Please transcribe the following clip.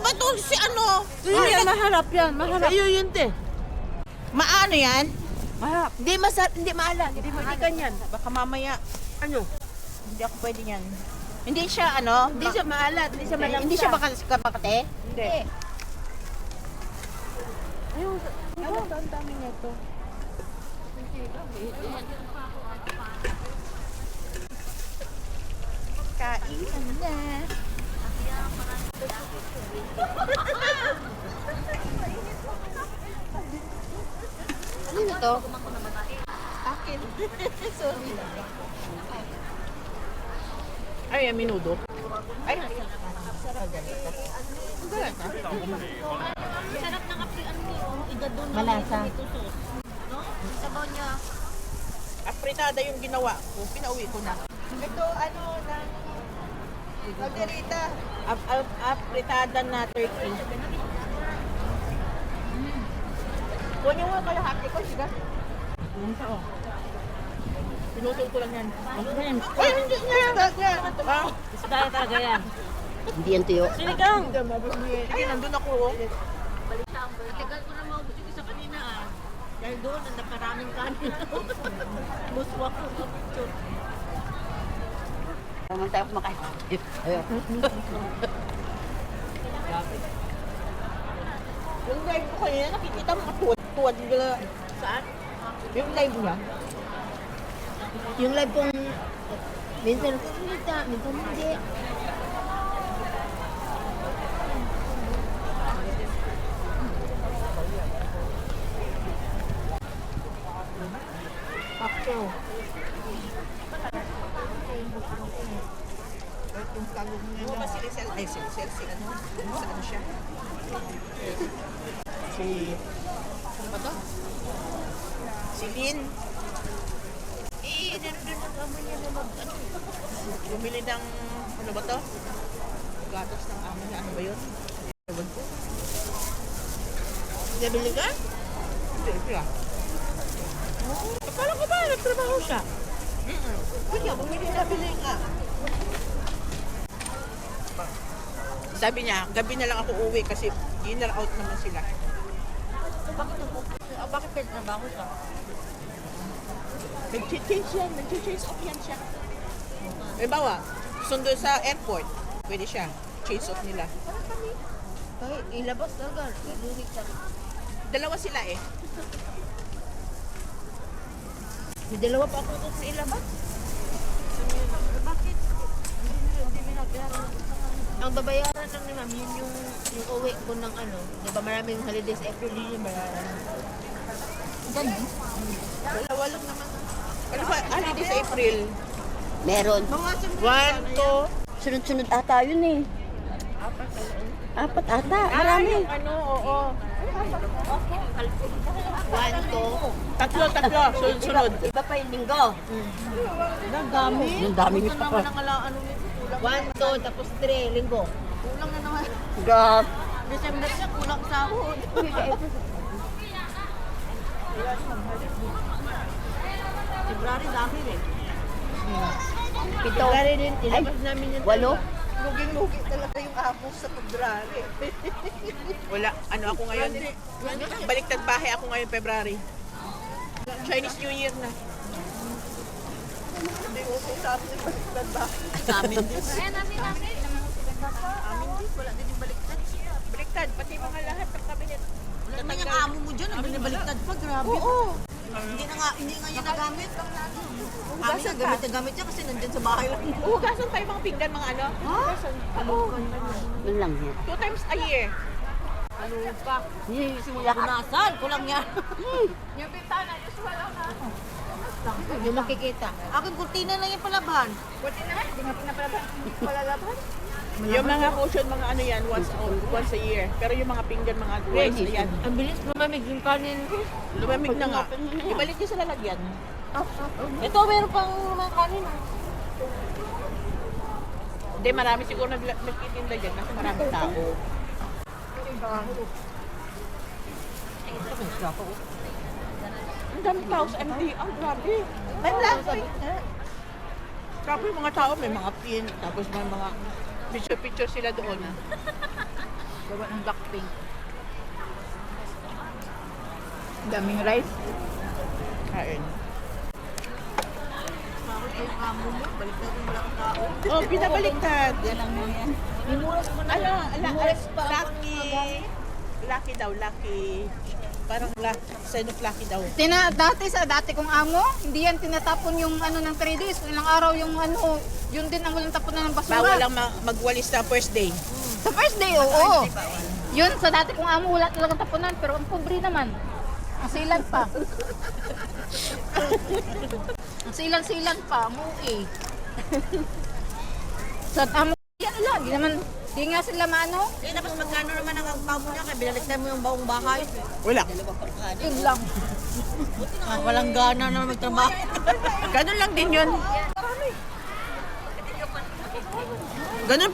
ba to si ano? Yan, maharap yan. Maharap. Sa'yo yun, te. Maano yan? Maharap. Hindi hindi maalat. Hindi ganyan. Baka mamaya, Ano? hindi ako pwede yan. Hindi siya ano? Hindi siya maalat. Hindi siya malangsa. Hindi siya makate? Hindi. Ayun, ang dami nito. Kain na. Ano to? Akin. Sorry. Ay, yung minudo. Ay, Sarap ng aprian niyo. Igado na Malasa. ito sus. No? Sabaw niya. apritada yung ginawa ko. Pinauwi ko na. Ito, ano, ng Margarita. Apritada na turkey. Kunin mo kayo hati ko, siga. Pinutol ko lang yan. Ay, hindi niya. Ah, Isda talaga yan. Hindi yan tuyo. Sinigang. sige, nandun ako. Oh. Tagal ko na maubos yung isa kanina ah. Dahil doon, ang nakaraming kanin. Buswa ko sa picture. Naman tayo kumakain. Ayun. Yung live ko kanina, nakikita mo tuwad nila. Saan? Yung live niya. Yung live kong minsan nagsasalita, minsan hindi. Ako. Yung kalong niya. Ano ba si Rizal? Ay, si Rizal, si ano? Saan siya? Si... Ano ba to? Si Lynn. Nandun ang amo niya na mag ano. Bumili ng... Ano ba to? Gatos ng amo niya. Ano ba yun? Ewan ko. Nabili ka? Hindi, siya. Akala ko ba nagtrabaho siya? Kaya, bumili na bili nga. Sabi niya, gabi na lang ako uwi kasi dinner out naman sila. Bakit nagtrabaho siya? Nag-change yan, nag-change off yan siya. May bawa, sundo sa airport, pwede siya. Change off nila. Kahit ilabas na gan. Ilunik siya. Dalawa sila eh. May dalawa pa ako kung ilabas. Bakit? Hindi nila ang babayaran lang ni ma'am, yun yung uwi ko ng ano. Di ba maraming holidays, April din yung bayaran. Ganun? Dalawa lang naman. Ano ba, holiday sa April? Meron. One, two, Sunod-sunod ata yun eh. Apat ata. Marami. yung ano, oo. One, two. Tatlo, sunod-sunod. Iba pa yung linggo. Ang dami. Ang dami Ito nito naman pa. ang ano nito. Kulang. One, two, tapos three, linggo. Kulang na naman. Gab. December siya, kulang sahod. February dami rin. Pito. din, ilabas namin yung Walo. Luging-lugi talaga yung amo sa February. Wala, ano ako ngayon? Baliktad bahay ako ngayon February. Chinese New Year na. Hindi ko sa atin yung baliktad bahay. Amin din. Amin din, wala din yung baliktad. Baliktad, pati mga lahat ng kabinet. Wala naman yung amo mo dyan, ang binibaliktad pa, grabe. Oo. Hindi nga niya nagamit. Amin Hugasan na ka. gamit na gamit niya kasi nandyan sa bahay lang. Hugasan tayo mga pinggan, mga ano. Hugasan. Oo. Yun lang yan. 2 times a year. Ano pa? Simula punasan, kulang yan. Yung bintana, usual lang na. Yung makikita. Akin kurtina lang yung palaban. Buti na, hindi nga pinapalaban. Palalaban. Yung mga cushion, mga ano yan, once a year. Pero yung mga pinggan, mga twice, ayan. Ang bilis lumamig yung kanin. Lumamig na nga. Ibalik niyo sa lalagyan. Ito, meron pang mga kanin. Hindi, marami siguro nagtitinda dyan kasi marami tao. Ang dami tao sa MDR, grabe. May plastic. Grabe yung mga tao, may mga pin, tapos may mga picture-picture sila doon. Gawa ng Blackpink. Daming rice. Kain. Bakit yung amo mo? Balik na kung wala kang tao. Oh, pinabaliktad. Imuras mo na. Lucky daw, lucky. Parang sign of lucky daw. Dati kong amo, hindi yan tinatapon yung ano ng 3 days. Ilang araw yung ano, yun din ang walang tapunan ng basura. Bawal lang magwalis na first day. Sa first day, oo. Yun, sa dati kong amo, wala talagang tapunan. Pero ang pobre naman. Ang silan pa. Ang silan pa, muwi. Sa amo, yan lang. Di nga sila maano. Tapos magkano naman ang agpaw mo niya? Kaya binaliktad mo yung baong bahay. Wala. Yun lang. Walang gana na magtrabaho. Ganun lang din yun. Ganun